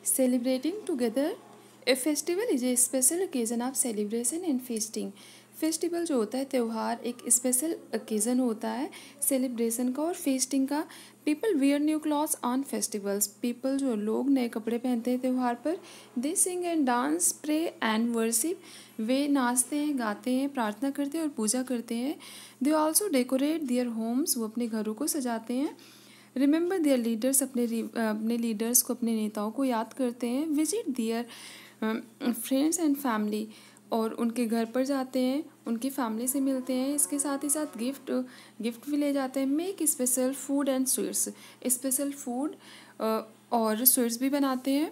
Celebrating together a festival is a special occasion of celebration and feasting. Festival जो होता है त्यौहार एक स्पेशल ओकेज़न होता है सेलिब्रेशन का और फेस्टिंग का। People wear new clothes on festivals. People जो लोग नए कपड़े पहनते हैं त्यौहार पर। They sing and dance pray and worship. वे नाचते हैं गाते हैं प्रार्थना करते हैं और पूजा करते हैं। They also decorate their homes. वो अपने घरों को सजाते हैं। Remember there leaders. अपने लीडर्स को अपने नेताओं को याद करते हैं। Visit their friends and family. और उनके घर पर जाते हैं उनकी फैमिली से मिलते हैं। इसके साथ ही साथ गिफ्ट भी ले जाते हैं। Make special food and sweets. Special food और स्वीट्स भी बनाते हैं।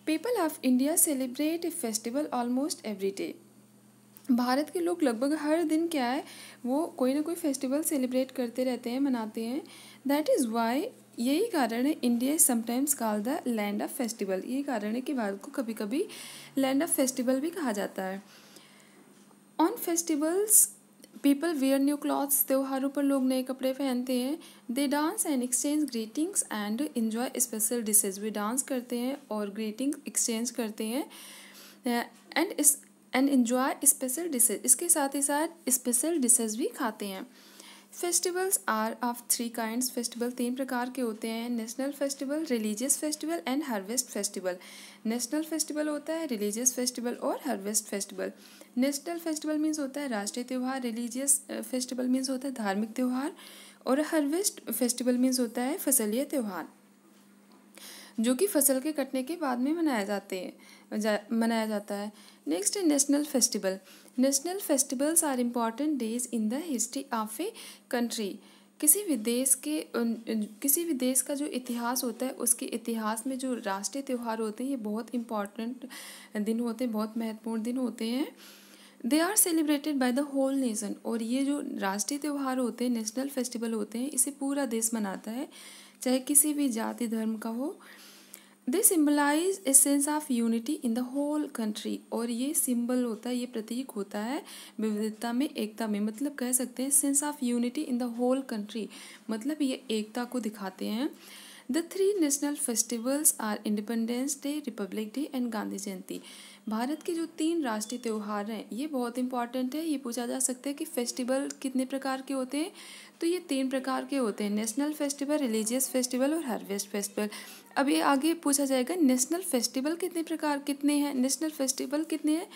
People of India celebrate A festival almost every day. Bharat के लोग लगभग हर दिन क्या है वो कोई ना कोई फेस्टिवल सेलिब्रेट करते रहते हैं मनाते हैं। दैट इज़ वाई यही कारण है India is sometimes called the land of festival. यही कारण है कि भारत को कभी कभी लैंड ऑफ फेस्टिवल भी कहा जाता है। On festivals people wear new clothes. त्योहारों पर लोग नए कपड़े पहनते हैं। They dance and exchange greetings and enjoy special dishes. वे डांस करते हैं और ग्रीटिंग्स एक्सचेंज करते हैं एंड इन्जॉय स्पेशल डिशेज। इसके साथ ही साथ स्पेशल डिशेज भी खाते हैं। Festivals are of three kinds. Festival तीन प्रकार के होते हैं। National festival, religious festival and harvest festival. National festival होता है, रिलीजियस फेस्टिवल और harvest festival. National festival means होता है राष्ट्रीय त्यौहार। रिलीजियस फेस्टिवल मीन्स होता है धार्मिक त्यौहार। और हार्वेस्ट फेस्टिवल मीन्स होता है फसलीय त्यौहार जो कि फसल के कटने के बाद में मनाया जाता है। नेक्स्ट है national festival. National festivals are important days in the history of a country. किसी भी देश का जो इतिहास होता है उसके इतिहास में जो राष्ट्रीय त्यौहार होते हैं ये बहुत इम्पॉर्टेंट दिन होते हैं, बहुत महत्वपूर्ण दिन होते हैं। They are celebrated by the whole nation. और ये जो राष्ट्रीय त्यौहार होते हैं नेशनल फेस्टिवल होते हैं इसे पूरा देश मनाता है चाहे किसी भी जाति धर्म का हो। They symbolise a sense of unity in the whole country. और ये सिंबल होता है, ये प्रतीक होता है विविधता में एकता में। मतलब कह सकते हैं sense of unity in the whole country, मतलब ये एकता को दिखाते हैं। The three national festivals are Independence Day, Republic Day and Gandhi Jayanti. Bharat के जो तीन राष्ट्रीय त्यौहार हैं ये बहुत इंपॉर्टेंट है। ये पूछा जा सकता है कि फेस्टिवल कितने प्रकार के होते हैं, तो ये तीन प्रकार के होते हैं। नेशनल फेस्टिवल, रिलीजियस फेस्टिवल और हार्वेस्ट फेस्टिवल। अब ये आगे पूछा जाएगा नेशनल फेस्टिवल कितने हैं, नेशनल फेस्टिवल कितने हैं,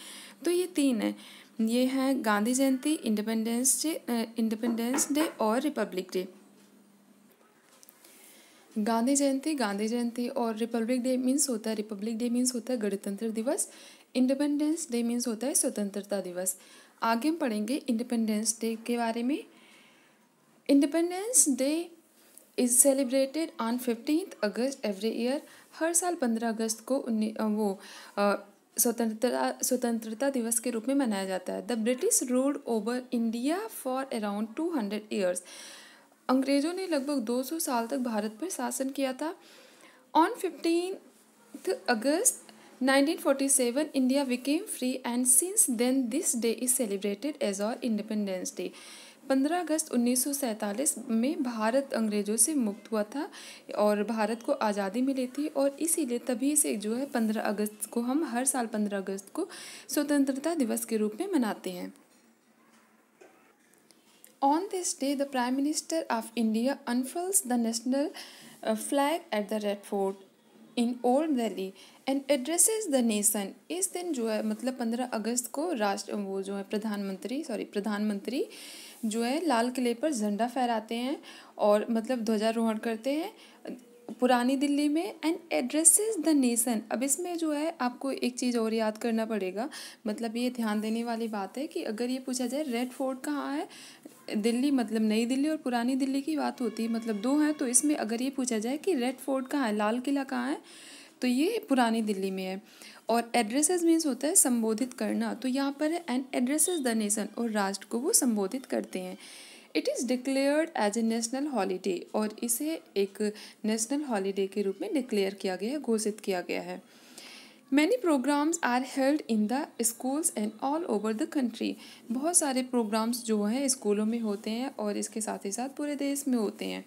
तो ये तीन हैं। ये हैं गांधी जयंती, इंडिपेंडेंस डे और रिपब्लिक डे। गांधी जयंती और रिपब्लिक डे मीन्स होता है गणतंत्र दिवस। इंडिपेंडेंस डे मीन्स होता है स्वतंत्रता दिवस। आगे हम पढ़ेंगे इंडिपेंडेंस डे के बारे में। Independence Day is celebrated on 15 August every year. हर साल 15 अगस्त को स्वतंत्रता दिवस के रूप में मनाया जाता है। The British ruled over India for around 200 years. अंग्रेज़ों ने लगभग 200 साल तक भारत पर शासन किया था। On 15 August 1947 India became free and since then this day is celebrated as our independence day. 15 अगस्त 1947 में भारत अंग्रेज़ों से मुक्त हुआ था और भारत को आज़ादी मिली थी, और इसीलिए तभी से जो है 15 अगस्त को हम हर साल 15 अगस्त को स्वतंत्रता दिवस के रूप में मनाते हैं। On this day, the Prime Minister of India unfurls the national flag at the Red Fort in Old Delhi and addresses the nation। इस दिन जो है मतलब 15 अगस्त को प्रधानमंत्री जो है लाल किले पर झंडा फहराते हैं और मतलब ध्वजारोहण करते हैं पुरानी दिल्ली में, एंड एड्रेसेस द नेशन। अब इसमें जो है आपको एक चीज़ और याद करना पड़ेगा, मतलब ये ध्यान देने वाली बात है कि अगर ये पूछा जाए रेड फोर्ट कहाँ है, दिल्ली मतलब नई दिल्ली और पुरानी दिल्ली की बात होती है, मतलब दो हैं, तो इसमें अगर ये पूछा जाए कि रेड फोर्ट कहाँ है, लाल किला कहाँ है, तो ये पुरानी दिल्ली में है। और एड्रेसेस मीन्स होता है संबोधित करना, तो यहाँ पर है एंड एड्रेसेस द नेशन, और राष्ट्र को वो संबोधित करते हैं। It is declared as a national holiday, और इसे एक नेशनल हॉलीडे के रूप में डिक्लेयर किया गया है, घोषित किया गया है। Many programmes are held in the schools and all over the country. बहुत सारे प्रोग्राम्स जो हैं स्कूलों में होते हैं और इसके साथ ही साथ पूरे देश में होते हैं।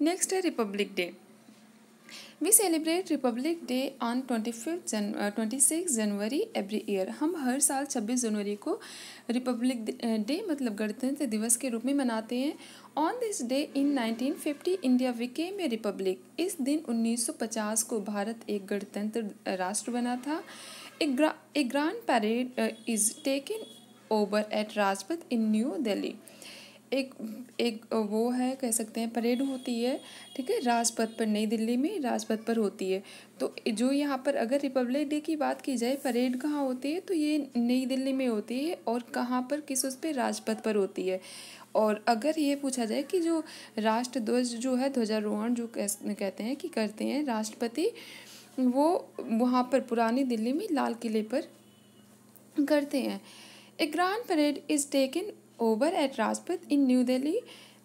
नेक्स्ट है republic day. We celebrate republic day on 26 January every year. हम हर साल 26 जनवरी को रिपब्लिक डे मतलब गणतंत्र दिवस के रूप में मनाते हैं। On this day in 1950 India became a Republic. इस दिन 1950 को भारत एक गणतंत्र राष्ट्र बना था। A grand parade is taken over at Rajpath in New Delhi. एक एक वो है, कह सकते हैं परेड होती है, ठीक है, राजपथ पर, नई दिल्ली में राजपथ पर होती है। तो जो यहाँ पर अगर रिपब्लिक डे की बात की जाए, परेड कहाँ होती है, तो ये नई दिल्ली में होती है। और कहाँ पर, किस उस पर, राजपथ पर होती है। और अगर ये पूछा जाए कि जो राष्ट्र ध्वज जो है, ध्वजारोहण जो कहते हैं कि करते हैं राष्ट्रपति, वो वहाँ पर पुरानी दिल्ली में लाल किले पर करते हैं। A grand parade is taken over at Rajpath in New Delhi.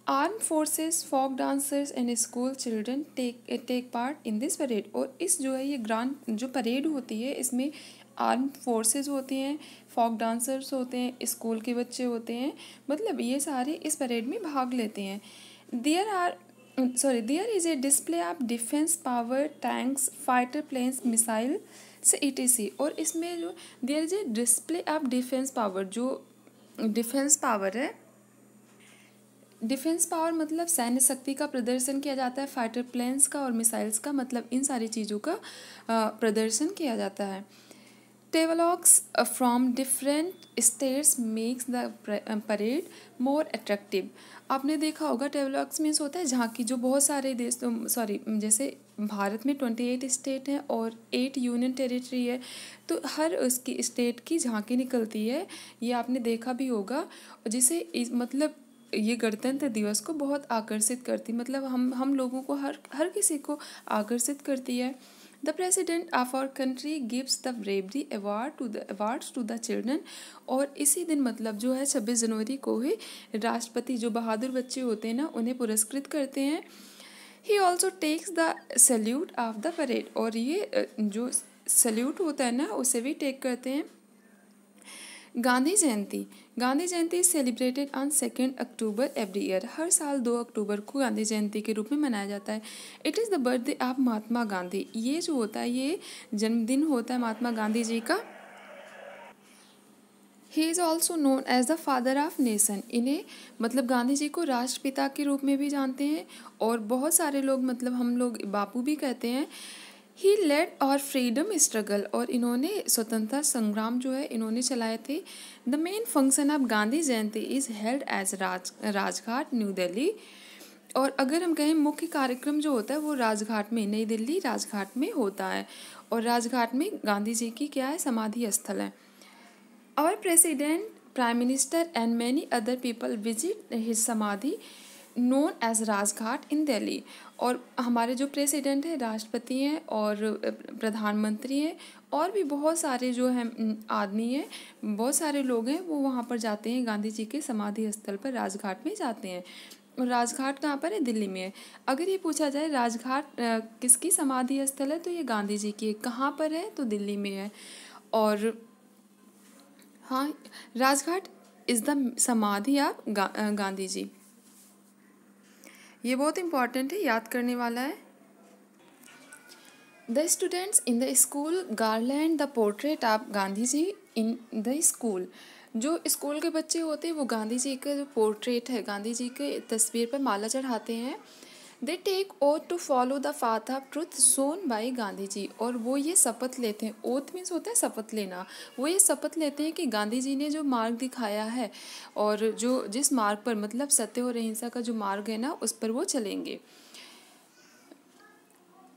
Armed forces, folk dancers and school children take part in this parade. और इस जो है ये ग्रांड जो परेड होती है, इसमें आर्म फोर्सेस होती हैं, फोक डांसर्स होते हैं, स्कूल के बच्चे होते हैं, मतलब ये सारे इस परेड में भाग लेते हैं। There is a display of defence power, tanks, fighter planes, missile से ETC। और इसमें जो there is a display of defence power, जो डिफेंस पावर है, डिफेंस पावर मतलब सैन्य शक्ति का प्रदर्शन किया जाता है, फाइटर प्लेन्स का और मिसाइल्स का, मतलब इन सारी चीज़ों का प्रदर्शन किया जाता है। Tableaux from different states makes the parade more attractive. आपने देखा होगा टेवलॉग्स मीन्स होता है झांकी, जो बहुत सारे देश, जैसे भारत में 28 स्टेट हैं और 8 यूनियन टेरिटरी है, तो हर उसकी स्टेट की झांकी निकलती है, ये आपने देखा भी होगा, जिसे मतलब ये गणतंत्र दिवस को बहुत आकर्षित करती, मतलब हम लोगों को, हर किसी को आकर्षित करती है। The president of our country gives the bravery awards to the children. और इसी दिन मतलब जो है 26 जनवरी को ही राष्ट्रपति जो बहादुर बच्चे होते हैं ना, उन्हें पुरस्कृत करते हैं। He also takes the salute of the parade. और ये जो सल्यूट होता है ना, उसे भी टेक करते हैं। Gandhi Jayanti is celebrated on 2 October every year. हर साल 2 अक्टूबर को गांधी जयंती के रूप में मनाया जाता है। It is the birthday of Mahatma Gandhi. ये जो होता है, ये जन्मदिन होता है महात्मा गांधी जी का। He is also known as the father of nation. इन्हें मतलब गांधी जी को राष्ट्रपिता के रूप में भी जानते हैं, और बहुत सारे लोग, मतलब हम लोग बापू भी कहते हैं। He led our freedom struggle. और इन्होंने स्वतंत्रता संग्राम जो है इन्होंने चलाए थे। The main function of Gandhi Jayanti is held as Rajghat New Delhi. और अगर हम कहें मुख्य कार्यक्रम जो होता है वो राजघाट में, नई दिल्ली राजघाट में होता है। और राजघाट में गांधी जी की क्या है, समाधि स्थल है। Our president, prime minister and many other people visit his samadhi known as Rajghat in Delhi. और हमारे जो प्रेसिडेंट हैं, राष्ट्रपति हैं और प्रधानमंत्री हैं, और भी बहुत सारे जो हैं आदमी हैं, बहुत सारे लोग हैं, वो वहाँ पर जाते हैं, गांधी जी के समाधि स्थल पर राजघाट में जाते हैं। और राजघाट कहाँ पर है, दिल्ली में है। अगर ये पूछा जाए राजघाट किसकी समाधि स्थल है, तो ये गांधी जी की। कहाँ पर है, तो दिल्ली में है। और हाँ, Rajghat is the samadhi of Gandhi ji. ये बहुत इम्पॉर्टेंट है, याद करने वाला है। The students in the school garland the portrait of Gandhi ji in the school. जो स्कूल के बच्चे होते हैं वो गांधी जी का जो पोर्ट्रेट है, गांधी जी के तस्वीर पर माला चढ़ाते हैं। They take oath to follow the path of truth shown by Gandhi ji. और वो ये शपथ लेते हैं, ओथ मीन्स होता है शपथ लेना, वो ये शपथ लेते हैं कि गांधी जी ने जो मार्ग दिखाया है, और जो जिस मार्ग पर, मतलब सत्य और अहिंसा का जो मार्ग है ना, उस पर वो चलेंगे।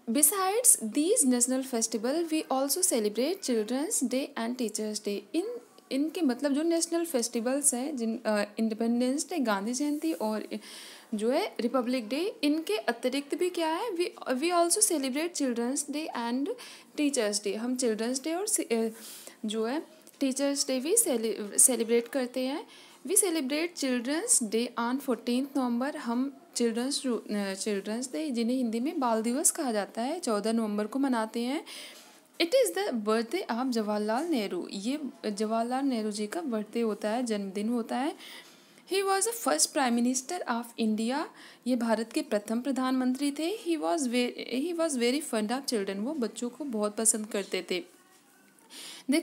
Besides these national festival we also celebrate children's day and teachers day. इनके मतलब जो नेशनल फेस्टिवल्स हैं, जिन इंडिपेंडेंस डे, गांधी जयंती और जो है रिपब्लिक डे, इनके अतिरिक्त भी क्या है, we also celebrate children's day and teachers day. हम चिल्ड्रंस डे और जो है टीचर्स डे भी सेलिब्रेट करते हैं। We celebrate children's day on 14 November. हम चिल्ड्रंस डे, जिन्हें हिंदी में बाल दिवस कहा जाता है, 14 नवंबर को मनाते हैं। It is the birthday of Jawaharlal Nehru. ये जवाहरलाल नेहरू जी का बर्थडे होता है, जन्मदिन होता है। ही was the first prime minister of India, ये भारत के प्रथम प्रधानमंत्री थे। He was very fund of children, वो बच्चों को बहुत पसंद करते थे। दे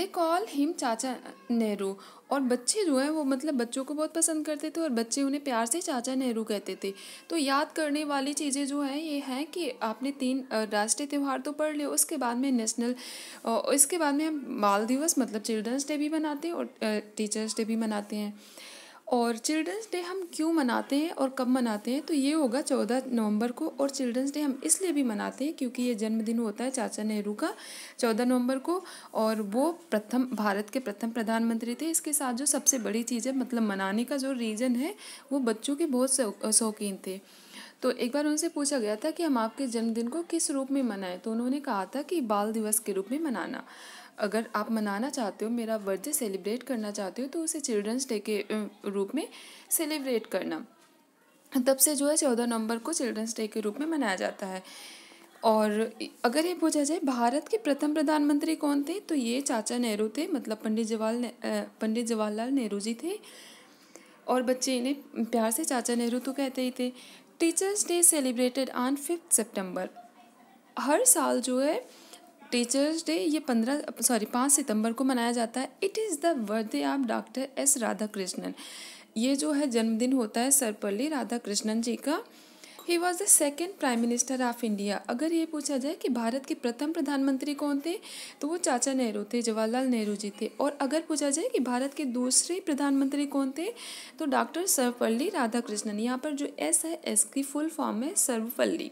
कॉल हिम चाचा नेहरू, और बच्चे जो है वो मतलब बच्चों को बहुत पसंद करते थे और बच्चे उन्हें प्यार से चाचा नेहरू कहते थे। तो याद करने वाली चीज़ें जो हैं ये हैं कि आपने 3 राष्ट्रीय त्यौहार तो पढ़ लिया, उसके बाद में इसके बाद में हम बाल दिवस मतलब चिल्ड्रंस डे भी मनाते हैं और टीचर्स डे भी मनाते हैं। और चिल्ड्रंस डे हम क्यों मनाते हैं और कब मनाते हैं, तो ये होगा 14 नवंबर को। और चिल्ड्रंस डे हम इसलिए भी मनाते हैं क्योंकि ये जन्मदिन होता है चाचा नेहरू का 14 नवंबर को, और वो भारत के प्रथम प्रधानमंत्री थे। इसके साथ जो सबसे बड़ी चीज़ है मतलब मनाने का जो रीज़न है, वो बच्चों के बहुत शौकीन थे। तो एक बार उनसे पूछा गया था कि हम आपके जन्मदिन को किस रूप में मनाएं, तो उन्होंने कहा था कि बाल दिवस के रूप में मनाना। अगर आप मनाना चाहते हो, मेरा बर्थडे सेलिब्रेट करना चाहते हो, तो उसे चिल्ड्रंस डे के रूप में सेलिब्रेट करना। तब से जो है 14 नवंबर को चिल्ड्रंस डे के रूप में मनाया जाता है। और अगर ये पूछा जाए भारत के प्रथम प्रधानमंत्री कौन थे, तो ये चाचा नेहरू थे, मतलब पंडित जवाहरलाल नेहरू जी थे। और बच्चे इन्हें प्यार से चाचा नेहरू तो कहते ही थे। टीचर्स डे सेलिब्रेटेड ऑन 5 सितंबर, हर साल जो है टीचर्स डे ये 5 सितंबर को मनाया जाता है। It is the birthday of doctor S Radhakrishnan, ये जो है जन्मदिन होता है सर्वपल्ली राधाकृष्णन जी का। ही was the second prime minister of India, अगर ये पूछा जाए कि भारत के प्रथम प्रधानमंत्री कौन थे, तो वो चाचा नेहरू थे, जवाहरलाल नेहरू जी थे। और अगर पूछा जाए कि भारत के दूसरे प्रधानमंत्री कौन थे, तो डॉक्टर सर्वपल्ली राधाकृष्णन। यहाँ पर जो एस है, एस की फुल फॉर्म है Sarvepalli,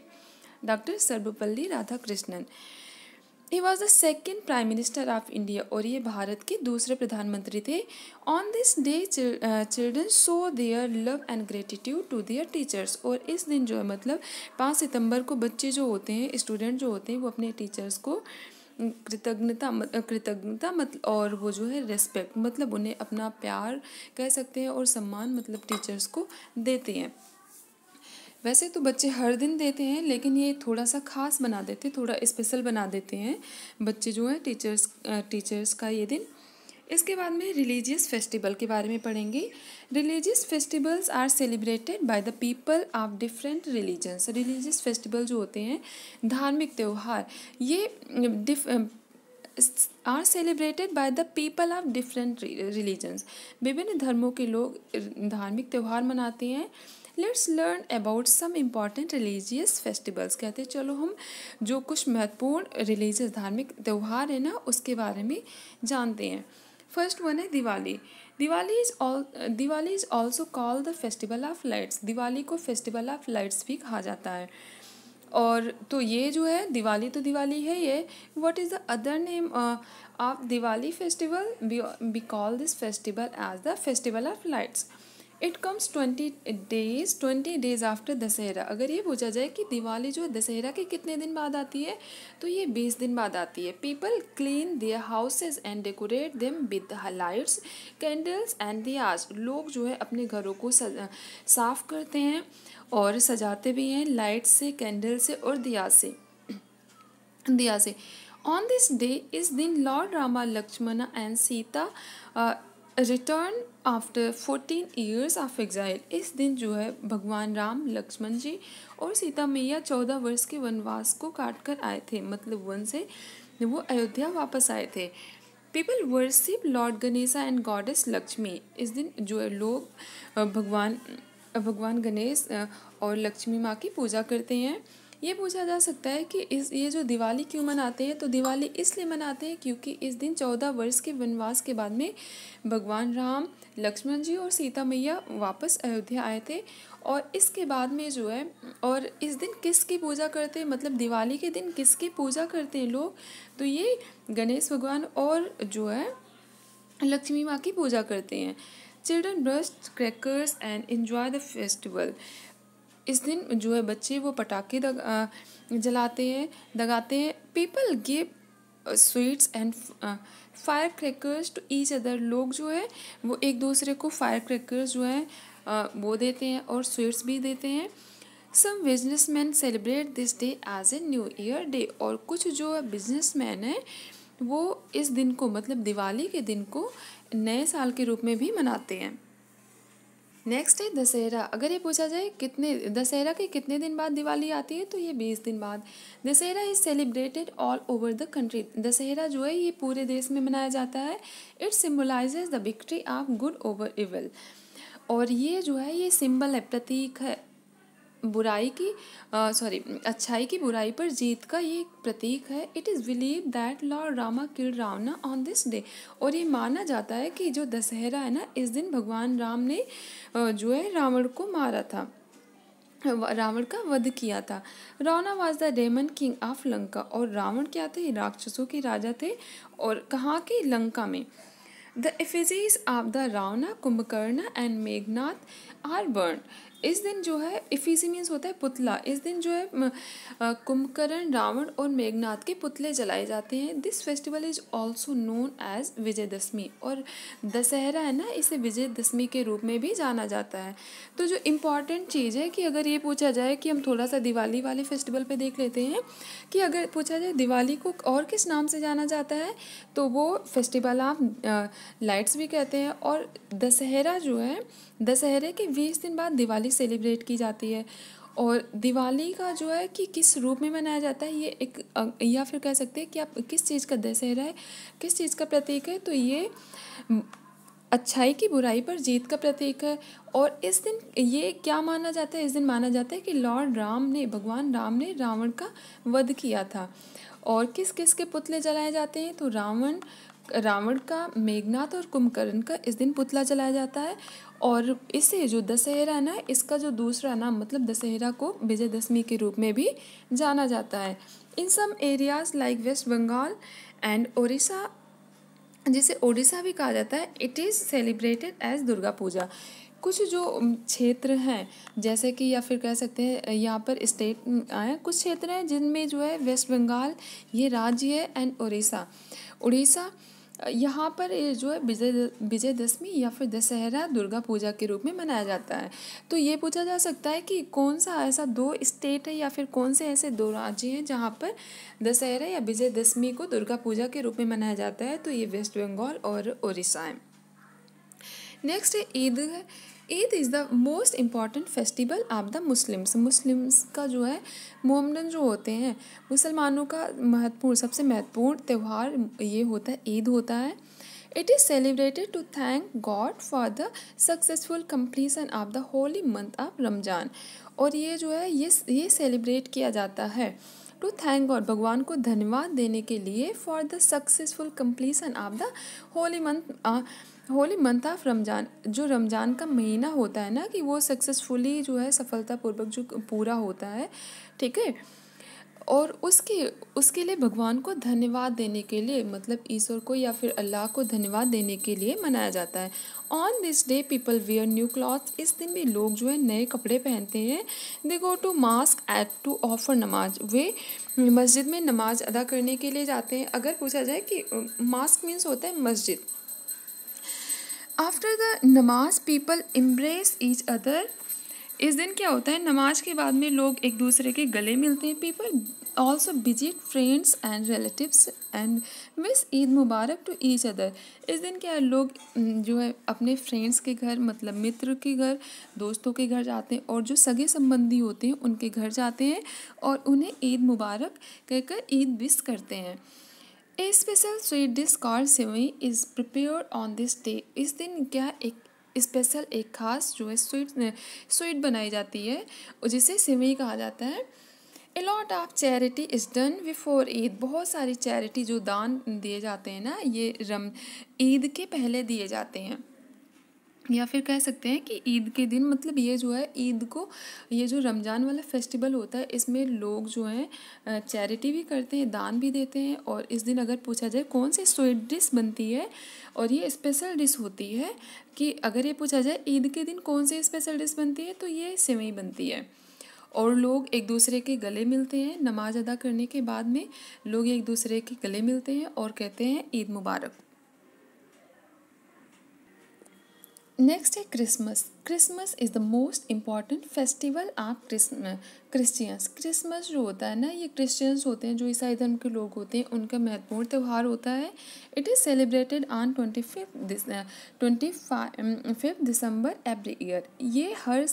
doctor Sarvepalli Radhakrishnan. He was the second prime minister of India, और ये भारत के दूसरे प्रधानमंत्री थे। On this day children show their love and gratitude to their teachers, और इस दिन जो है मतलब 5 सितंबर को बच्चे जो होते हैं, स्टूडेंट जो होते हैं, वो अपने टीचर्स को कृतज्ञता मतलब और वो जो है रेस्पेक्ट मतलब उन्हें अपना प्यार कह सकते हैं और सम्मान मतलब टीचर्स को देते हैं। वैसे तो बच्चे हर दिन देते हैं, लेकिन ये थोड़ा सा खास बना देते, थोड़ा स्पेशल बना देते हैं बच्चे जो है टीचर्स का ये दिन। इसके बाद में रिलीजियस फेस्टिवल के बारे में पढ़ेंगे। Religious festivals are celebrated by the people of different religions. Religious festival जो होते हैं, धार्मिक त्यौहार, ये are celebrated by the people of different religions. विभिन्न धर्मों के लोग धार्मिक त्यौहार मनाते हैं। Let's learn about some important religious festivals, कहते हैं चलो हम जो कुछ महत्वपूर्ण रिलीजियस धार्मिक त्यौहार है ना उसके बारे में जानते हैं। फर्स्ट वन है Diwali. Diwali is also called the festival of lights. Diwali को फेस्टिवल ऑफ लाइट्स भी कहा जाता है। और तो ये जो है दिवाली तो दिवाली है ये। What is the other name of Diwali festival? We call this festival as the festival of lights. It comes 20 days after Dussehra. अगर ये पूछा जाए कि दिवाली जो है दशहरा के कितने दिन बाद आती है, तो ये 20 दिन बाद आती है। People clean their houses and decorate them with lights, candles and diyas. लोग जो है अपने घरों को साफ करते हैं और सजाते भी हैं लाइट से, कैंडल से और दिया से। ऑन दिस डे, इस दिन lord Rama, Lakshman and Sita return after 14 years of exile. इस दिन जो है भगवान राम, लक्ष्मण जी और सीता मैया 14 वर्ष के वनवास को काट कर आए थे, मतलब वन से वो अयोध्या वापस आए थे। People worship Lord Ganesha and goddess Lakshmi. इस दिन जो है लोग भगवान गणेश और लक्ष्मी माँ की पूजा करते हैं। ये पूछा जा सकता है कि ये जो दिवाली क्यों मनाते हैं, तो दिवाली इसलिए मनाते हैं क्योंकि इस दिन 14 वर्ष के वनवास के बाद में भगवान राम, लक्ष्मण जी और सीता मैया वापस अयोध्या आए थे। और इसके बाद में जो है, और इस दिन किसकी पूजा करते हैं, मतलब दिवाली के दिन किसकी पूजा करते हैं लोग, तो ये गणेश भगवान और जो है लक्ष्मी माँ की पूजा करते हैं। Children burst crackers and enjoy the festival. इस दिन जो है बच्चे वो पटाखे जलाते हैं, दगाते हैं। People give sweets and fire crackers to each other. लोग जो है वो एक दूसरे को फायर क्रैकर्स जो है वो देते हैं और स्वीट्स भी देते हैं। Some businessman celebrate this day as a New Year day. और कुछ जो बिजनेसमैन हैं वो इस दिन को मतलब दिवाली के दिन को नए साल के रूप में भी मनाते हैं। नेक्स्ट है दशहरा। अगर ये पूछा जाए कितने दशहरा के कितने दिन बाद दिवाली आती है, तो ये 20 दिन बाद। Dussehra is celebrated all over the country. Dussehra जो है ये पूरे देश में मनाया जाता है। It symbolises the victory of good over evil. और ये जो है ये सिंबल है, प्रतीक है बुराई की अच्छाई की बुराई पर जीत का ये एक प्रतीक है। It is believe that Lord Rama killed Ravana on this day. और ये माना जाता है कि जो दशहरा है ना, इस दिन भगवान राम ने जो है रावण को मारा था, रावण का वध किया था। Ravana was the demon king of Lanka. और रावण क्या थे, राक्षसों के राजा थे। और कहाँ के, लंका में। The effigies of the Ravana, Kumbhakarna and Meghnath are burn. इस दिन जो है, एफिजी मीन्स होता है पुतला। इस दिन जो है कुंभकर्ण, रावण और मेघनाथ के पुतले जलाए जाते हैं। This festival is also known as Vijayadashami. और दशहरा है ना, इसे विजयदशमी के रूप में भी जाना जाता है। तो जो इम्पॉर्टेंट चीज़ है कि अगर ये पूछा जाए कि हम थोड़ा सा दिवाली वाले फेस्टिवल पे देख लेते हैं कि अगर पूछा जाए दिवाली को और किस नाम से जाना जाता है, तो वो फेस्टिवल ऑफ लाइट्स भी कहते हैं। और दशहरा जो है, दशहरे के 20 दिन बाद दिवाली सेलिब्रेट की जाती है। और दिवाली का जो है कि किस रूप में मनाया जाता है, ये एक या फिर कह सकते हैं कि आप किस चीज़ का दशहरा है, किस चीज़ का प्रतीक है, तो ये अच्छाई की बुराई पर जीत का प्रतीक है। और इस दिन ये क्या माना जाता है, इस दिन माना जाता है कि लॉर्ड राम ने, भगवान राम ने रावण का वध किया था। और किस किस के पुतले जलाए जाते हैं, तो रावण का, मेघनाथ और कुंभकर्ण का इस दिन पुतला जलाया जाता है। और इसे जो दशहरा है ना, इसका जो दूसरा नाम, मतलब दशहरा को विजयदशमी के रूप में भी जाना जाता है। In some areas like West Bengal and Orissa, जिसे ओडिशा भी कहा जाता है, it is celebrated as Durga Puja. कुछ जो क्षेत्र हैं, जैसे कि या फिर कह सकते हैं यहाँ पर स्टेट आए, कुछ क्षेत्र हैं जिनमें जो है वेस्ट बंगाल ये राज्य है, एंड उड़ीसा यहाँ पर ये जो है विजयदशमी या फिर दशहरा दुर्गा पूजा के रूप में मनाया जाता है। तो ये पूछा जा सकता है कि कौन सा ऐसा 2 स्टेट है या फिर कौन से ऐसे 2 राज्य हैं जहाँ पर दशहरा या विजयदशमी को दुर्गा पूजा के रूप में मनाया जाता है, तो ये वेस्ट बंगाल और उड़ीसा है। नेक्स्ट है ईद है। Eid is the most important festival of the Muslims का जो है, मोमडन जो होते हैं मुसलमानों का सबसे महत्वपूर्ण त्यौहार ये होता है, ईद होता है। It is celebrated to thank God for the successful completion of the holy month of Ramzan. और ये जो है ये सेलिब्रेट किया जाता है टू थैंक गॉड, भगवान को धन्यवाद देने के लिए, for the successful completion of the holy month of Ramzan. जो रमज़ान का महीना होता है ना, कि वो सक्सेसफुली जो है सफलतापूर्वक जो पूरा होता है, ठीक है। और उसके लिए भगवान को धन्यवाद देने के लिए, मतलब ईश्वर को या फिर अल्लाह को धन्यवाद देने के लिए मनाया जाता है। On this day people wear new clothes. इस दिन भी लोग जो है नए कपड़े पहनते हैं। They go to mosque at to offer namaz. वे मस्जिद में नमाज अदा करने के लिए जाते हैं। अगर पूछा जाए कि मास्क मीन्स होता है मस्जिद। आफ्टर द नमाज पीपल एम्ब्रेस ईच अदर। इस दिन क्या होता है, नमाज के बाद में लोग एक दूसरे के गले मिलते हैं। People also visit friends and relatives and wish Eid Mubarak to each other. इस दिन क्या है, लोग जो है अपने फ्रेंड्स के घर, मतलब मित्र के घर, दोस्तों के घर जाते हैं, और जो सगे संबंधी होते हैं उनके घर जाते हैं और उन्हें ईद मुबारक कहकर ईद विश करते हैं। A special sweet dish called sewai is prepared on this day. इस दिन क्या एक स्पेशल, एक खास जो है स्वीट बनाई जाती है, जिसे सेवई कहा जाता है। A lot of charity is done before Eid. बहुत सारी चैरिटी जो दान दिए जाते हैं ना, ये ईद के पहले दिए जाते हैं, या फिर कह सकते हैं कि ईद के दिन, मतलब ये जो है ईद को, ये जो रमज़ान वाला फेस्टिवल होता है, इसमें लोग जो हैं चैरिटी भी करते हैं, दान भी देते हैं। और इस दिन अगर पूछा जाए कौन सी स्वीट डिश बनती है, और ये स्पेशल डिश होती है, कि अगर ये पूछा जाए ईद के दिन कौन सी स्पेशल डिश बनती है, तो ये सेवई बनती है। और लोग एक दूसरे के गले मिलते हैं, नमाज अदा करने के बाद में लोग एक दूसरे के गले मिलते हैं और कहते हैं ईद मुबारक। नेक्स्ट है Christmas. Christmas is the most important festival of Christians, Christmas जो होता है ना, ये क्रिश्चियंस होते हैं, जो ईसाई धर्म के लोग होते हैं, उनका महत्वपूर्ण त्यौहार होता है। It is celebrated on 25 December every year. ये हर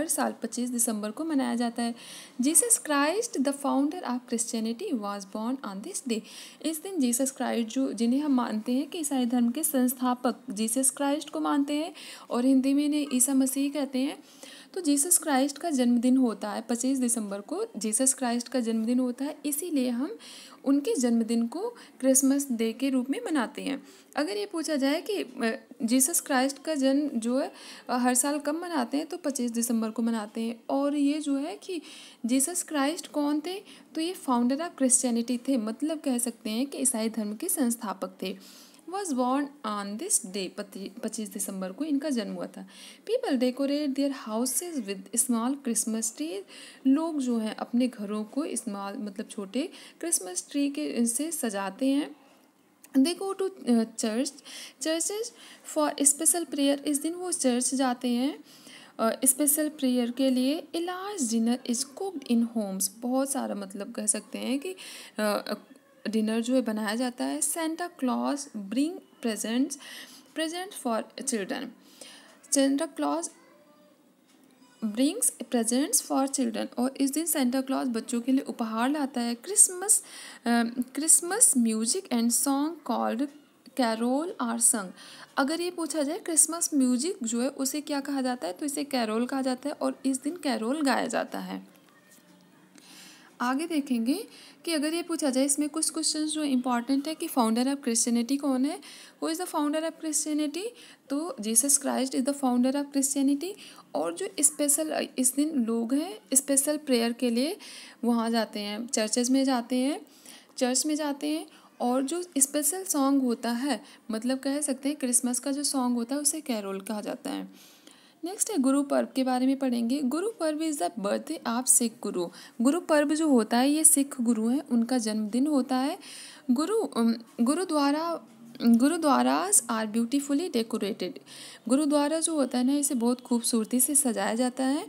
साल 25 दिसंबर को मनाया जाता है। Jesus Christ the founder of Christianity was born on this day. इस दिन जीसस क्राइस्ट, जो जिन्हें हम मानते हैं कि ईसाई धर्म के संस्थापक जीसस क्राइस्ट को मानते हैं, और हिंदी में इन्हें ईसा मसीह कहते हैं, तो जीसस क्राइस्ट का जन्मदिन होता है 25 दिसंबर को। जीसस क्राइस्ट का जन्मदिन होता है, इसीलिए हम उनके जन्मदिन को क्रिसमस डे के रूप में मनाते हैं। अगर ये पूछा जाए कि जीसस क्राइस्ट का जन्म जो है हर साल कब मनाते हैं, तो 25 दिसंबर को मनाते हैं। और ये जो है कि जीसस क्राइस्ट कौन थे, तो ये फाउंडर ऑफ क्रिश्चियनिटी थे, मतलब कह सकते हैं कि ईसाई धर्म के संस्थापक थे। Was born on this day, 25 दिसंबर को इनका जन्म हुआ था। People decorate their houses with small Christmas tree. लोग जो हैं अपने घरों को स्मॉल मतलब छोटे क्रिसमस ट्री के से सजाते हैं। They go to churches for special prayer. इस दिन वो चर्च जाते हैं स्पेशल प्रेयर के लिए। A large dinner is cooked in Holmes. बहुत सारा मतलब कह सकते हैं कि डिनर जो है बनाया जाता है। Santa Claus bring present for children. Santa Claus brings presents for children, और इस दिन सेंटा क्लॉज बच्चों के लिए उपहार लाता है। Christmas music and song called carol are sung. अगर ये पूछा जाए क्रिसमस म्यूजिक जो है उसे क्या कहा जाता है, तो इसे कैरोल कहा जाता है, और इस दिन कैरोल गाया जाता है। आगे देखेंगे कि अगर ये पूछा जाए इसमें कुछ क्वेश्चंस जो इम्पॉर्टेंट है कि फाउंडर ऑफ क्रिश्चियनिटी कौन है, who is the founder of Christianity, तो Jesus Christ is the founder of Christianity. और जो स्पेशल इस दिन लोग हैं स्पेशल प्रेयर के लिए वहाँ जाते हैं, चर्च में जाते हैं, और जो स्पेशल सॉन्ग होता है, मतलब कह सकते हैं क्रिसमस का जो सॉन्ग होता है उसे कैरोल कहा जाता है। नेक्स्ट है गुरु पर्व के बारे में पढ़ेंगे। Guru Parv is the birthday of Sikh गुरु। गुरु पर्व जो होता है ये सिख गुरु हैं, उनका जन्मदिन होता है। गुरुद्वारास आर ब्यूटीफुली डेकोरेटेड। गुरुद्वारा जो होता है ना, इसे बहुत खूबसूरती से सजाया जाता है।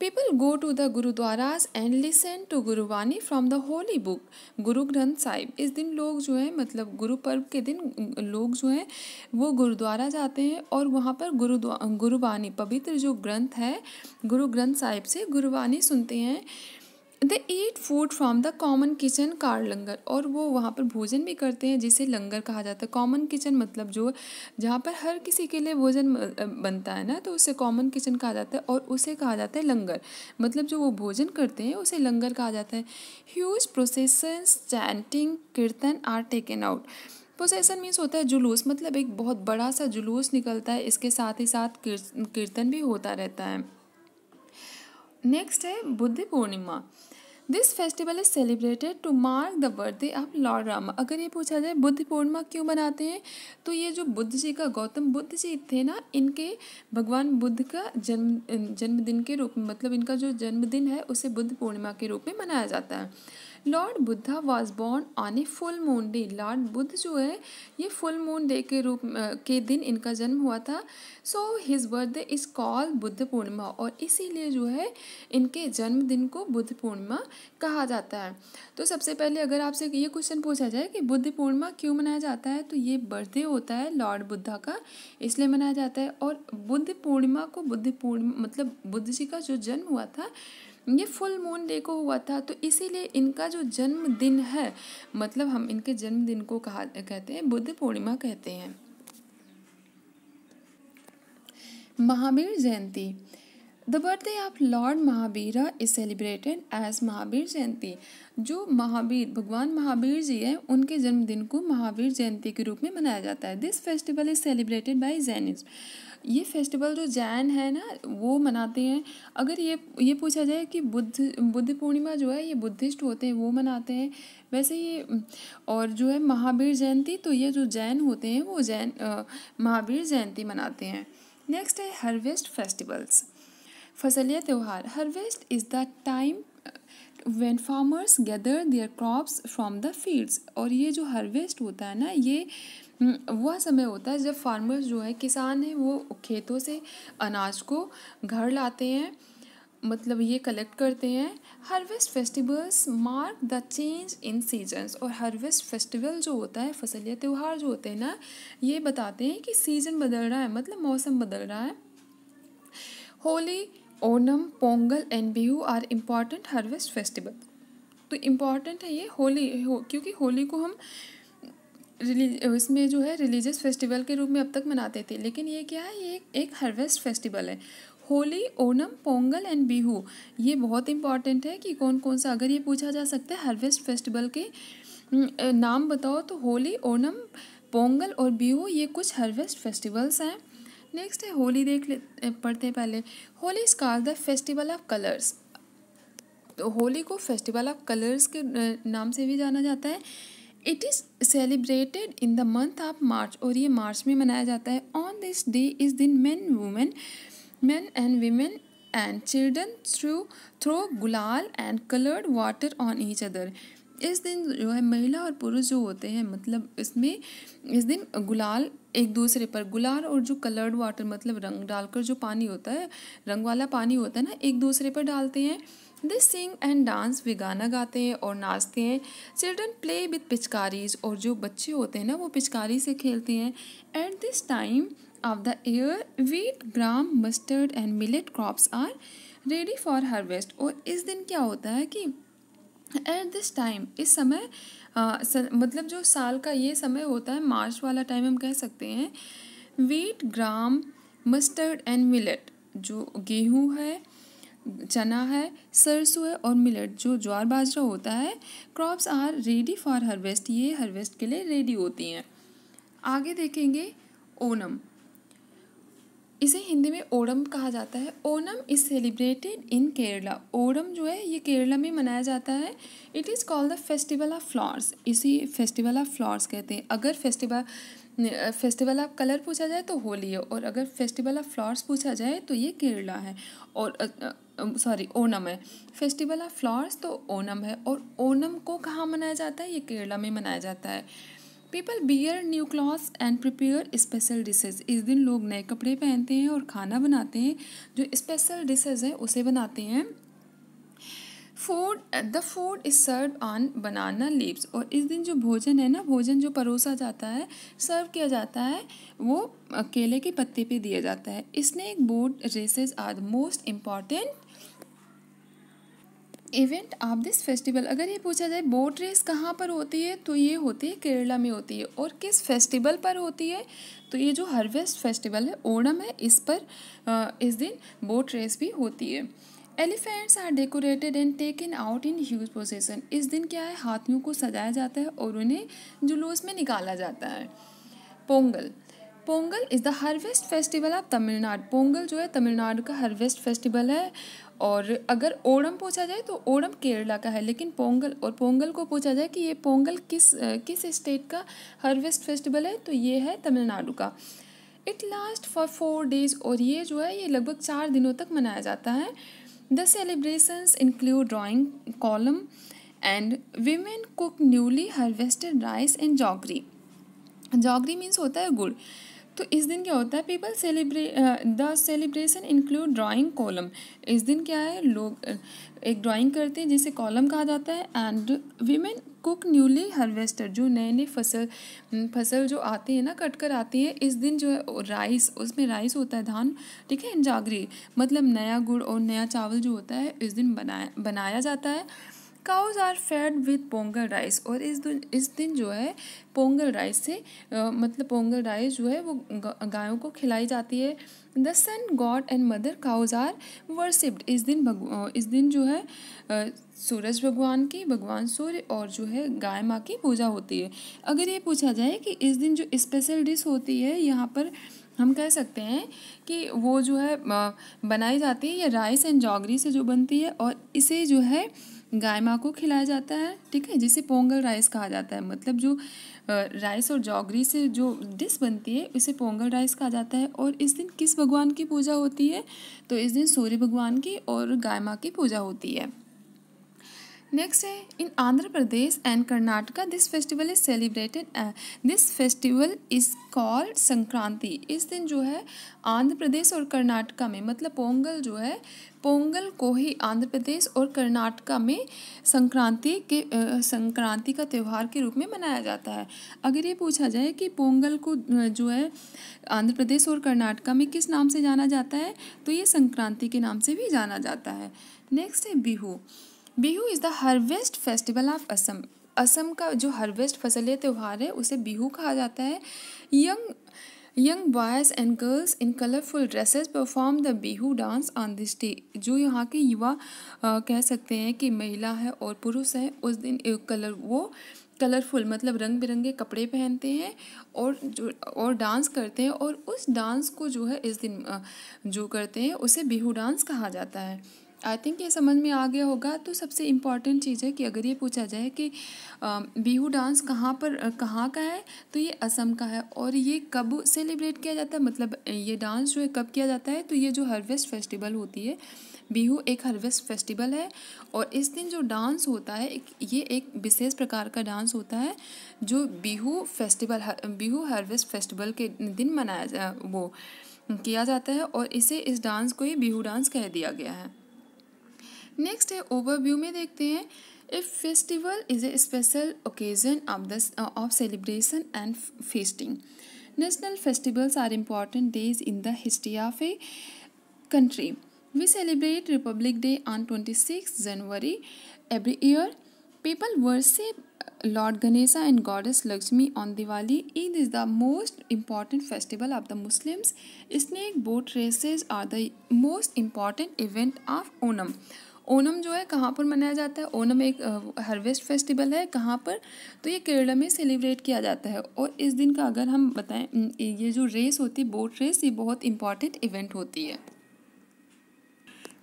People go to the gurdwaras and listen to Gurbani from the holy book. Guru Granth Sahib. इस दिन लोग जो है मतलब गुरु पर्व के दिन लोग जो हैं वो गुरुद्वारा जाते हैं, और वहाँ पर गुरुवाणी पवित्र जो ग्रंथ है गुरु ग्रंथ साहिब से गुरुवाणी सुनते हैं। They eat food from the common kitchen called langar. और वो वहाँ पर भोजन भी करते हैं जिसे लंगर कहा जाता है। कॉमन किचन मतलब जो जहाँ पर हर किसी के लिए भोजन बनता है ना, तो उसे कॉमन किचन कहा जाता है, और उसे कहा जाता है लंगर। मतलब जो वो भोजन करते हैं उसे लंगर कहा जाता है। Huge processions chanting kirtan are taken out. Procession means होता है जुलूस, मतलब एक बहुत बड़ा सा जुलूस निकलता है, इसके साथ ही साथ कीर्तन भी होता रहता है। नेक्स्ट है Buddha Purnima. This festival is celebrated to mark the birthday of Lord Rama. अगर ये पूछा जाए बुद्ध पूर्णिमा क्यों मनाते हैं, तो ये जो बुद्ध जी का गौतम बुद्ध जी थे ना, इनके भगवान बुद्ध का जन्मदिन के रूप में, मतलब इनका जो जन्मदिन है उसे बुद्ध पूर्णिमा के रूप में मनाया जाता है। Lord Buddha was born on a full moon day. Lord Buddha जो है ये फुल मून डे के दिन इनका जन्म हुआ था। So his birthday is called Buddha Purnima, और इसीलिए जो है इनके जन्मदिन को बुद्ध पूर्णिमा कहा जाता है। तो सबसे पहले अगर आपसे ये क्वेश्चन पूछा जाए कि बुद्ध पूर्णिमा क्यों मनाया जाता है, तो ये बर्थडे होता है लॉर्ड बुद्धा का, इसलिए मनाया जाता है। और बुद्ध पूर्णिमा को बुद्ध पूर्णिमा मतलब बुद्ध जी का जो जन्म हुआ था ये फुल मून डे को हुआ था, तो इसीलिए इनका जो जन्मदिन है मतलब हम इनके जन्मदिन को कहते हैं बुद्ध पूर्णिमा कहते हैं। Mahavir Jayanti. The birthday of Lord Mahavira is celebrated as Mahavir Jayanti. जो महावीर भगवान महावीर जी हैं उनके जन्मदिन को महावीर जयंती के रूप में मनाया जाता है। This festival is celebrated by Jainism. ये फेस्टिवल जो जैन है ना वो मनाते हैं। अगर ये पूछा जाए कि बुद्ध पूर्णिमा जो है ये बुद्धिस्ट होते हैं वो मनाते हैं, वैसे ये और जो है महावीर जयंती तो ये जो जैन होते हैं वो महावीर जयंती मनाते हैं। नेक्स्ट है हार्वेस्ट फेस्टिवल्स। फसलिया त्यौहार। Harvest is the time when farmers gather there crops from the fields. और ये जो हार्वेस्ट होता है ना ये वह समय होता है जब फार्मर्स जो है किसान हैं वो खेतों से अनाज को घर लाते हैं। मतलब ये कलेक्ट करते हैं। Harvest festivals mark the change in seasons, और हार्वेस्ट फेस्टिवल जो होता है, फसल या त्यौहार जो होते हैं ना, ये बताते हैं कि सीज़न बदल रहा है, मतलब मौसम बदल रहा है। Holi, Onam, Pongal and Bihu are important harvest festival. तो इम्पॉर्टेंट है ये क्योंकि होली को हम इसमें जो है रिलीजियस फेस्टिवल के रूप में अब तक मनाते थे, लेकिन ये क्या है, ये एक हार्वेस्ट फेस्टिवल है। होली, ओणम, पोंगल एंड बिहू, ये बहुत इंपॉर्टेंट है कि कौन कौन सा, अगर ये पूछा जा सकता है हार्वेस्ट फेस्टिवल के नाम बताओ, तो होली, ओणम, पोंगल और बिहू ये कुछ हार्वेस्ट फेस्टिवल्स हैं। नेक्स्ट है होली, पढ़ते हैं पहले। Holi is called the festival of colours. तो होली को फेस्टिवल ऑफ कलर्स के नाम से भी जाना जाता है। It is celebrated in the month of मार्च, और ये मार्च में मनाया जाता है। ऑन दिस डे इस दिन men and women and children throw gulal and coloured water on each other. इस दिन जो है महिला और पुरुष जो होते हैं, मतलब इसमें इस दिन गुलाल एक दूसरे पर, गुलाल और जो कलर्ड वाटर मतलब रंग डालकर जो पानी होता है, रंग वाला पानी होता है ना, एक दूसरे पर डालते हैं। दे सिंग एंड डांस, वे गाना गाते हैं और नाचते हैं। चिल्ड्रन प्ले विद पिचकारीज, और जो बच्चे होते हैं ना वो पिचकारी से खेलते हैं। At this time of the year wheat, gram, mustard and millet crops are ready for harvest. और इस दिन क्या होता है कि एट दिस टाइम, इस समय मतलब जो साल का ये समय होता है, मार्च वाला टाइम हम कह सकते हैं। Wheat, gram, mustard and millet, जो गेहूँ है, चना है, सरसों है, और मिलेट जो ज्वार बाजरा होता है, crops are ready for harvest, ये हार्वेस्ट के लिए रेडी होती हैं। आगे देखेंगे ओणम, इसे हिंदी में ओणम कहा जाता है। Onam is celebrated in Kerala. Onam जो है ये केरला में मनाया जाता है। It is called the festival of flowers, इसी फेस्टिवल ऑफ फ्लावर्स कहते हैं। अगर फेस्टिवल ऑफ कलर पूछा जाए तो होली है, और अगर फेस्टिवल ऑफ फ्लावर्स पूछा जाए तो ये केरला है, और ओणम है। फेस्टिवल ऑफ फ्लावर्स तो ओणम है, और ओणम को कहाँ मनाया जाता है, ये केरला में मनाया जाता है। People wear new clothes and prepare special dishes. इस दिन लोग नए कपड़े पहनते हैं और खाना बनाते हैं, जो स्पेशल डिशेज है उसे बनाते हैं। The food is serve on banana leaves, और इस दिन जो भोजन है ना, भोजन जो परोसा जाता है, सर्व किया जाता है, वो केले के पत्ते पे दिया जाता है। Snake boat races are the most important event of this festival. अगर ये पूछा जाए बोट रेस कहाँ पर होती है, तो ये होती है केरला में होती है। और किस फेस्टिवल पर होती है, तो ये जो हार्वेस्ट फेस्टिवल है ओणम है, इस पर इस दिन बोट रेस भी होती है। Elephants are decorated and taken out in huge procession. इस दिन क्या है, हाथियों को सजाया जाता है और उन्हें जुलूस में निकाला जाता है। Pongal, Pongal is the harvest festival of Tamil Nadu. Pongal जो है तमिलनाडु का हार्वेस्ट फेस्टिवल है। और अगर ओणम पूछा जाए तो ओणम केरला का है, लेकिन पोंगल को पूछा जाए कि ये पोंगल किस स्टेट का हार्वेस्ट फेस्टिवल है, तो ये है तमिलनाडु का। इट लास्ट फॉर 4 days, और ये जो है ये लगभग 4 दिनों तक मनाया जाता है। The celebrations include drawing kolam and women cook newly harvested rice and jaggery. Jaggery means होता है गुड़। तो इस दिन क्या होता है, people the celebration include drawing kolam. इस दिन क्या है, लोग एक ड्राइंग करते हैं जिसे कॉलम कहा जाता है। And women cook newly harvested, जो नए नए फसल जो आती है ना, कट कर आती है, इस दिन जो है राइस, उसमें राइस होता है, धान, ठीक है। जागरी मतलब नया गुड़ और नया चावल जो होता है इस दिन बनाया जाता है। Cows are fed with pongal rice, और इस दिन जो है पोंगल राइस से मतलब पोंगल राइस जो है वो गायों को खिलाई जाती है। The sun god and mother cows are worshipped. इस दिन जो है सूरज भगवान सूर्य और जो है गाय माँ की पूजा होती है। अगर ये पूछा जाए कि इस दिन जो स्पेशल डिश होती है, यहाँ पर हम कह सकते हैं कि वो जो है बनाई जाती है, ये राइस एंड जॉगरी से जो बनती है, और इसे जो है गाय माँ को खिलाया जाता है, ठीक है, जिसे पोंगल राइस कहा जाता है। मतलब जो राइस और जॉगरी से जो डिश बनती है उसे पोंगल राइस कहा जाता है। और इस दिन किस भगवान की पूजा होती है, तो इस दिन सूर्य भगवान की और गाय माँ की पूजा होती है। नेक्स्ट है in Andhra Pradesh and Karnataka this festival is celebrated. This festival is called Sankranti. इस दिन जो है आंध्र प्रदेश और कर्नाटका में, मतलब पोंगल जो है पोंगल को ही आंध्र प्रदेश और कर्नाटका में संक्रांति का त्यौहार के रूप में मनाया जाता है। अगर ये पूछा जाए कि पोंगल को जो है आंध्र प्रदेश और कर्नाटका में किस नाम से जाना जाता है, तो ये संक्रांति के नाम से भी जाना जाता है। नेक्स्ट है Bihu. Bihu is the harvest festival of Assam. Assam का जो हार्वेस्ट फसलीय त्यौहार है उसे बिहू कहा जाता है। Young boys and girls in colourful dresses perform the Bihu dance on this day. जो यहाँ के युवा कह सकते हैं कि महिला है और पुरुष है, उस दिन कलरफुल मतलब रंग बिरंगे कपड़े पहनते हैं और डांस करते हैं, और उस डांस को जो है इस दिन जो करते हैं उसे बिहू डांस कहा जाता है। आई थिंक ये समझ में आ गया होगा। तो सबसे इम्पॉर्टेंट चीज़ है कि अगर ये पूछा जाए कि बिहू डांस कहाँ का है, तो ये असम का है। और ये कब सेलिब्रेट किया जाता है, मतलब ये डांस जो है कब किया जाता है, तो ये जो हार्वेस्ट फेस्टिवल होती है, बिहू एक हार्वेस्ट फेस्टिवल है, और इस दिन जो डांस होता है ये एक विशेष प्रकार का डांस होता है जो बिहू हार्वेस्ट फेस्टिवल के दिन किया जाता है, और इस डांस को ही बिहू डांस कह दिया गया है। नेक्स्ट है ओवरव्यू में देखते हैं। ए festival is a special occasion of celebration and feasting. National festivals are important days in the history of a country. We celebrate Republic Day on 26th January every year. People worship Lord Ganesha and Goddess Lakshmi on Diwali. Eid is the most important festival of the Muslims. Snake boat races are the most important event of Onam. Onam जो है कहाँ पर मनाया जाता है? ओनम एक harvest festival है। कहाँ पर? तो ये केरला में सेलिब्रेट किया जाता है। और इस दिन का अगर हम बताएं, ये जो रेस होती है बोट रेस, ये बहुत इंपॉर्टेंट इवेंट होती है।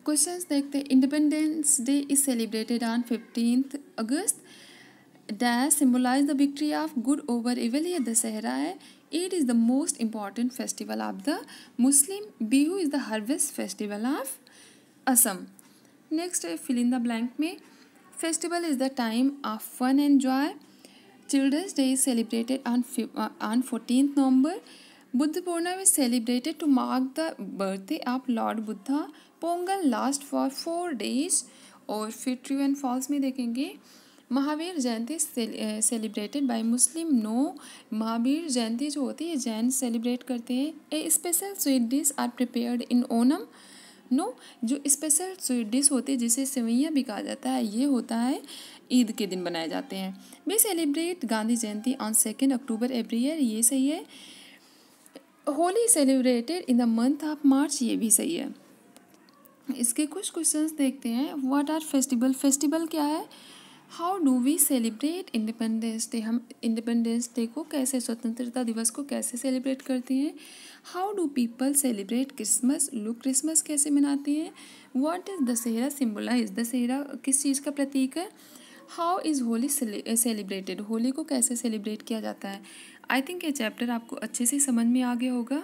क्वेश्चंस देखते हैं। Independence Day is celebrated on 15th August. Dash symbolize the victory of good over evil. ये दशहरा है। Eid is the most important festival of the Muslim. Bihu is the harvest festival of Assam. Next है fill in the blank में। Festival is the time of fun and joy. Children's Day is celebrated on 14th November. Buddha Purnima is celebrated to mark the birthday of Lord Buddha. Pongal last for 4 days। और फिर true and false में देखेंगे। Mahavir Jayanti celebrated by Muslim. No, Mahavir Jayanti जो होती है Jain celebrate करते हैं। A special sweet dish are prepared in Onam. No, जो स्पेशल स्वीट डिश होती है जिसे सेवैयाँ भी कहा जाता है, ये होता है ईद के दिन बनाए जाते हैं। We celebrate Gandhi Jayanti on 2 October every year. ये सही है। Holi celebrated in the month of March. ये भी सही है। इसके कुछ क्वेश्चंस देखते हैं। What are festival? फेस्टिवल क्या है? How do we celebrate Independence Day? हम इंडिपेंडेंस डे को कैसे, स्वतंत्रता दिवस को कैसे सेलिब्रेट करते हैं? How do people celebrate Christmas? लोग क्रिसमस कैसे मनाते हैं? What is Dussehra symbolize? Dussehra किस चीज़ का प्रतीक है? How is Holi celebrated? Holi को कैसे सेलिब्रेट किया जाता है? आई थिंक ये चैप्टर आपको अच्छे से समझ में आ गया होगा।